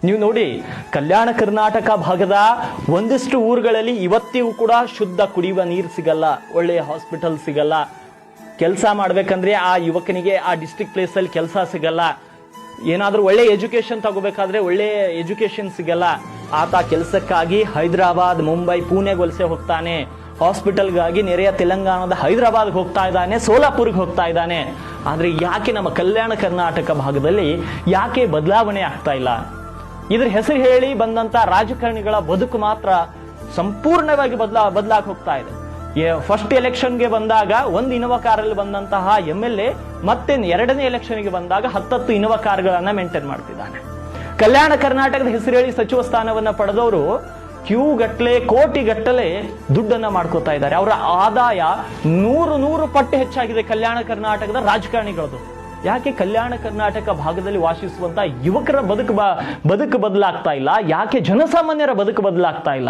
ನೀವು ನೋಡಿ, ಕಲ್ಯಾಣ ಕರ್ನಾಟಕ ಭಾಗದ ಒಂದಿಷ್ಟು ಊರುಗಳಲ್ಲಿ ಇವತ್ತಿಗೂ ಕೂಡ ಶುದ್ಧ ಕುಡಿಯುವ ನೀರು ಸಿಗಲ್ಲ, ಒಳ್ಳೆಯ ಹಾಸ್ಪಿಟಲ್ ಸಿಗಲ್ಲ, ಕೆಲಸ ಮಾಡ್ಬೇಕಂದ್ರೆ ಆ ಯುವಕನಿಗೆ ಆ ಡಿಸ್ಟ್ರಿಕ್ಟ್ ಪ್ಲೇಸಲ್ಲಿ ಕೆಲಸ ಸಿಗಲ್ಲ, ಏನಾದ್ರೂ ಒಳ್ಳೆ ಎಜುಕೇಶನ್ ತಗೋಬೇಕಾದ್ರೆ ಒಳ್ಳೆ ಎಜುಕೇಶನ್ ಸಿಗಲ್ಲ. ಆತ ಕೆಲಸಕ್ಕಾಗಿ ಹೈದರಾಬಾದ್, ಮುಂಬೈ, ಪುಣೆಗೆ ವಲಸೆ ಹೋಗ್ತಾನೆ. ಹಾಸ್ಪಿಟಲ್ಗಾಗಿ ನೆರೆಯ ತೆಲಂಗಾಣದ ಹೈದರಾಬಾದ್ಗೆ ಹೋಗ್ತಾ ಇದ್ದಾನೆ, ಸೋಲಾಪುರ್ಗೆ ಹೋಗ್ತಾ ಇದ್ದಾನೆ. ಆದ್ರೆ ಯಾಕೆ ನಮ್ಮ ಕಲ್ಯಾಣ ಕರ್ನಾಟಕ ಭಾಗದಲ್ಲಿ ಯಾಕೆ ಬದಲಾವಣೆ ಆಗ್ತಾ ಇಲ್ಲ? ಇದ್ರ ಹೆಸರು ಹೇಳಿ ಬಂದಂತ ರಾಜಕಾರಣಿಗಳ ಬದುಕು ಮಾತ್ರ ಸಂಪೂರ್ಣವಾಗಿ ಬದಲಾಗಿ ಹೋಗ್ತಾ ಇದೆ. ಫಸ್ಟ್ ಎಲೆಕ್ಷನ್ಗೆ ಬಂದಾಗ ಒಂದು ಇನೋವಾ ಕಾರಲ್ಲಿ ಬಂದಂತಹ MLA ಮತ್ತೆ ಎರಡನೇ ಎಲೆಕ್ಷನ್ಗೆ ಬಂದಾಗ 10 ಇನೋವಾ ಕಾರ್ಗಳನ್ನ ಮೇಂಟೈನ್ ಮಾಡ್ತಿದ್ದಾನೆ. ಕಲ್ಯಾಣ ಕರ್ನಾಟಕದ ಹೆಸರು ಹೇಳಿ ಸಚಿವ ಸ್ಥಾನವನ್ನ ಪಡೆದವರು ಕ್ಯೂ ಗಟ್ಟಲೆ, ಕೋಟಿ ಗಟ್ಟಲೆ ದುಡ್ಡನ್ನ ಮಾಡ್ಕೋತಾ ಇದ್ದಾರೆ. ಅವರ ಆದಾಯ 100 ಪಟ್ಟು ಹೆಚ್ಚಾಗಿದೆ ಕಲ್ಯಾಣ ಕರ್ನಾಟಕದ ರಾಜಕಾರಣಿಗಳದು. ಯಾಕೆ ಕಲ್ಯಾಣ ಕರ್ನಾಟಕ ಭಾಗದಲ್ಲಿ ವಾಸಿಸುವಂತ ಯುವಕರ ಬದುಕು ಬದಲಾಗ್ತಾ ಇಲ್ಲ? ಯಾಕೆ ಜನಸಾಮಾನ್ಯರ ಬದುಕು ಬದಲಾಗ್ತಾ ಇಲ್ಲ?